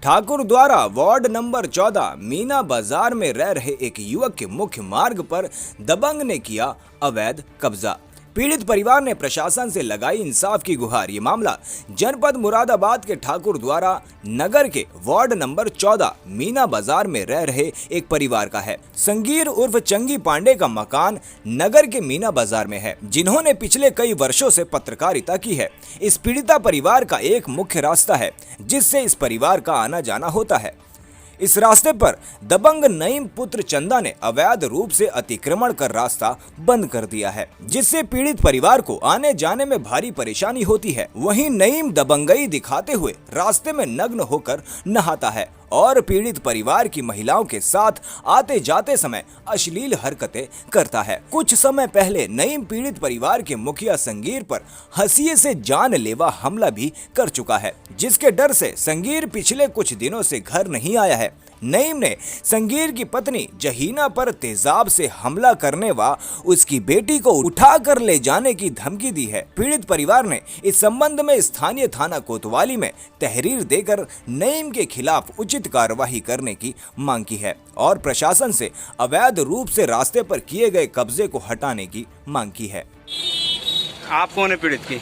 ठाकुर द्वारा ward number 14 Meena बाजार में रह रहे एक युवक के मुख्य मार्ग पर दबंग ने किया अवैध कब्जा। पीड़ित परिवार ने प्रशासन से लगाई इंसाफ की गुहार। ये मामला जनपद मुरादाबाद के ठाकुर द्वारा नगर के वार्ड नंबर 14 मीना बाजार में रह रहे एक परिवार का है। संगीर उर्फ चंगी पांडे का मकान नगर के मीना बाजार में है, जिन्होंने पिछले कई वर्षों से पत्रकारिता की है। इस पीड़िता परिवार का एक मुख्य रास्ता है जिससे इस परिवार का आना जाना होता है। इस रास्ते पर दबंग नईम पुत्र चंदा ने अवैध रूप से अतिक्रमण कर रास्ता बंद कर दिया है, जिससे पीड़ित परिवार को आने जाने में भारी परेशानी होती है। वहीं नईम दबंगई दिखाते हुए रास्ते में नग्न होकर नहाता है और पीड़ित परिवार की महिलाओं के साथ आते जाते समय अश्लील हरकतें करता है। कुछ समय पहले नईम पीड़ित परिवार के मुखिया संगीर पर हंसिये से जानलेवा हमला भी कर चुका है, जिसके डर से संगीर पिछले कुछ दिनों से घर नहीं आया है। नईम ने संगीर की पत्नी जहीना पर तेजाब से हमला करने व उसकी बेटी को उठाकर ले जाने की धमकी दी है। पीड़ित परिवार ने इस संबंध में स्थानीय थाना कोतवाली में तहरीर देकर नईम के खिलाफ उचित कार्रवाई करने की मांग की है और प्रशासन से अवैध रूप से रास्ते पर किए गए कब्जे को हटाने की मांग की है। आप कौन है पीड़ित की?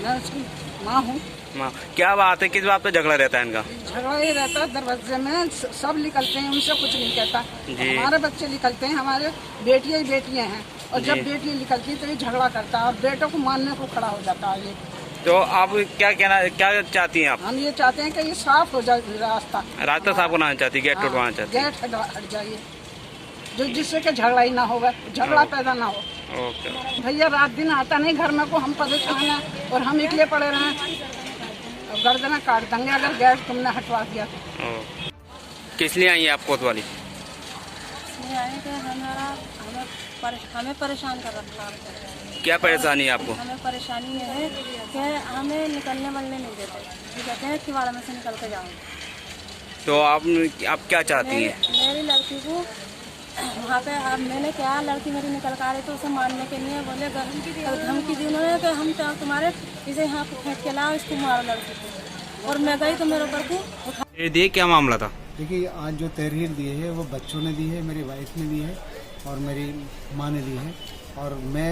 मैं उसकी माँ हूँ। माँ, क्या बात है, किस बात पे झगड़ा रहता है इनका? झगड़ा ही रहता है दरवाजे में, सब निकलते हैं, उनसे कुछ नहीं कहता। हमारे बच्चे निकलते हैं, हमारे बेटियां ही बेटियां हैं, और जब बेटी निकलती है तो ये झगड़ा करता है और बेटों को मारने को खड़ा हो जाता है। ये तो आप क्या चाहती हैं आप? हम ये चाहते हैं कि ये साफ हो जाए रास्ता साफ होना चाहती, गेट टूटवाना चाहती? गेट हट जाइए, जो जिससे कि झगड़ा ही ना होगा, झगड़ा पैदा ना हो। ओके भैया रात दिन आता नहीं घर में को, हम परेशान हैं और हम निकले पड़े रहे, गर्दना काट देंगे अगर गैस तुमने हटवा दिया तो। किस लिए आई है आप कोतवाली? हमें परेशान कर रखा है। क्या परेशानी है आपको? हमें परेशानी ये है कि हमें निकलने वलने नहीं देते, ये कहते हैं किवाड़ा में से निकल के जाओ। तो आप क्या चाहती हैं? मेरी लड़की को वहाँ पे, अब मैंने क्या, लड़की मेरी निकल कर आ रही तो उसे मारने के लिए बोले, धमकी दी उन्होंने कि हम तुम्हारे इसे यहाँ पे फेंक के लाओ, इसको मारो लड़की को। और मैं गई तो मेरे ऊपर को ये क्या मामला था? देखिए, आज जो तहरीर दी है वो बच्चों ने दी है, मेरी वाइफ ने दी है और मेरी माँ ने दी है। और मैं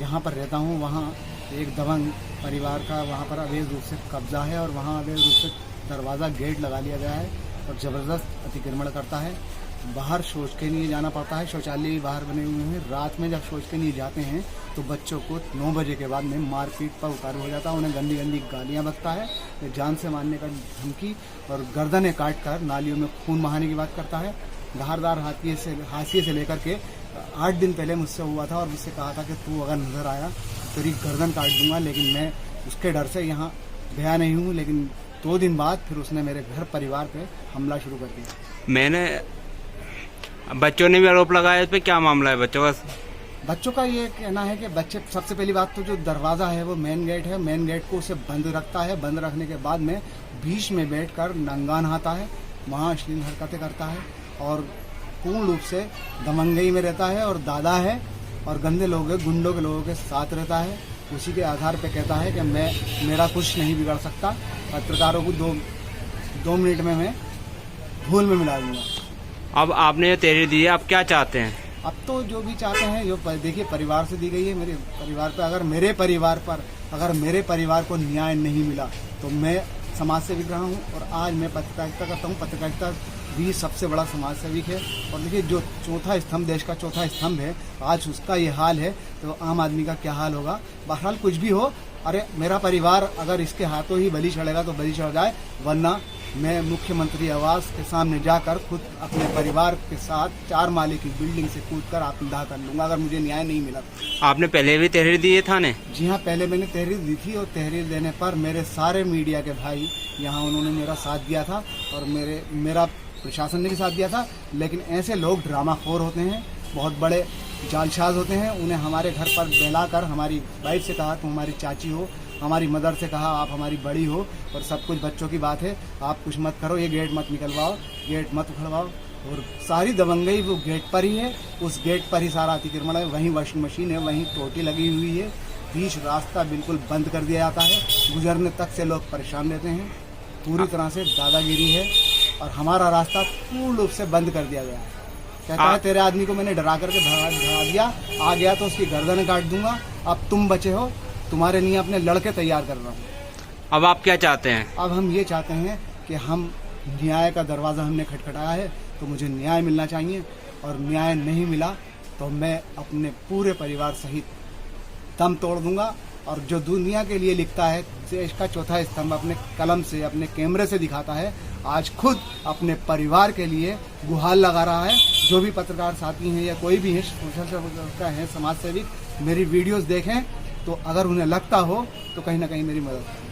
जहाँ पर रहता हूँ वहाँ एक दबंग परिवार का वहाँ पर अवैध रूप से कब्जा है और वहाँ अवैध रूप से दरवाज़ा गेट लगा लिया गया है और ज़बरदस्त अतिक्रमण करता है। बाहर शौच के लिए जाना पड़ता है, शौचालय भी बाहर बने हुए हैं। रात में जब शौच के लिए जाते हैं तो बच्चों को 9 बजे के बाद में मारपीट पर उतारू हो जाता है, उन्हें गंदी गंदी गालियाँ बकता है, जान से मारने का धमकी और गर्दनें काट कर नालियों में खून बहाने की बात करता है। धारदार हाशिए से लेकर के 8 दिन पहले मुझसे हुआ था और मुझसे कहा था कि तू अगर नजर आया तो तेरी गर्दन काट दूंगा, लेकिन मैं उसके डर से यहाँ गया नहीं हूँ। लेकिन 2 दिन बाद फिर उसने मेरे घर परिवार पे हमला शुरू कर दिया। बच्चों ने भी आरोप लगाया, इस पे क्या मामला है बच्चों का? बच्चों का ये कहना है कि बच्चे, सबसे पहली बात तो जो दरवाज़ा है वो मेन गेट है, मेन गेट को उसे बंद रखता है। बंद रखने के बाद में बीच में बैठकर नंगा नहाता है, वहाँ अश्लील हरकतें करता है और पूर्ण रूप से दबंगई में रहता है और दादा है और गंदे लोग, गुंडों के लोगों के साथ रहता है। उसी के आधार पर कहता है कि मेरा कुछ नहीं बिगड़ सकता, पत्रकारों को दो मिनट में मैं धूल में मिला दूंगा। अब आपने तहरीर दी है, आप क्या चाहते हैं? अब तो जो भी चाहते हैं, जो देखिए परिवार से दी गई है, मेरे परिवार पर अगर मेरे परिवार को न्याय नहीं मिला तो मैं समाज सेविक रहा हूँ और आज मैं पत्रकारिता करता हूँ। पत्रकारिता भी सबसे बड़ा समाज सेविक है और देखिए जो चौथा स्तंभ, देश का चौथा स्तंभ है, आज उसका ये हाल है तो आम आदमी का क्या हाल होगा। बहरहाल कुछ भी हो, अरे मेरा परिवार अगर इसके हाथों ही बलि चढ़ेगा तो बलि चढ़ जाए, वरना मैं मुख्यमंत्री आवास के सामने जाकर खुद अपने परिवार के साथ 4 माले की बिल्डिंग से कूदकर आत्मदाह कर लूंगा अगर मुझे न्याय नहीं मिला। आपने पहले भी तहरीर दी है थाने? जी हाँ, पहले मैंने तहरीर दी थी और तहरीर देने पर मेरे सारे मीडिया के भाई यहाँ उन्होंने मेरा साथ दिया था और मेरा प्रशासन ने भी साथ दिया था। लेकिन ऐसे लोग ड्रामाखोर होते हैं, बहुत बड़े जालसाज होते हैं, उन्हें हमारे घर पर बुलाकर हमारी वाइफ से कहा तुम हमारी चाची हो, हमारी मदर से कहा आप हमारी बड़ी हो और सब कुछ बच्चों की बात है, आप कुछ मत करो, ये गेट मत निकलवाओ, गेट मत उखड़वाओ। और सारी दबंगई वो गेट पर ही है, उस गेट पर ही सारा अतिक्रमण है, वहीं वॉशिंग मशीन है, वहीं टोटी लगी हुई है, बीच रास्ता बिल्कुल बंद कर दिया जाता है, गुजरने तक से लोग परेशान रहते हैं। पूरी तरह से दादागिरी है और हमारा रास्ता पूर्ण रूप से बंद कर दिया गया है। कहता है तेरे आदमी को मैंने डरा करके भगा दिया, आ गया तो उसकी गर्दन काट दूंगा, अब तुम बचे हो, तुम्हारे लिए अपने लड़के तैयार कर रहा हूँ। अब आप क्या चाहते हैं? अब हम ये चाहते हैं कि हम न्याय का दरवाज़ा हमने खटखटाया है तो मुझे न्याय मिलना चाहिए, और न्याय नहीं मिला तो मैं अपने पूरे परिवार सहित दम तोड़ दूंगा। और जो दुनिया के लिए लिखता है, देश का चौथा स्तंभ अपने कलम से, अपने कैमरे से दिखाता है, आज खुद अपने परिवार के लिए गुहार लगा रहा है। जो भी पत्रकार साथी हैं या कोई भी है, सोशल है, समाज सेवी, मेरी वीडियोस देखें तो अगर उन्हें लगता हो तो कहीं ना कहीं मेरी मदद करें।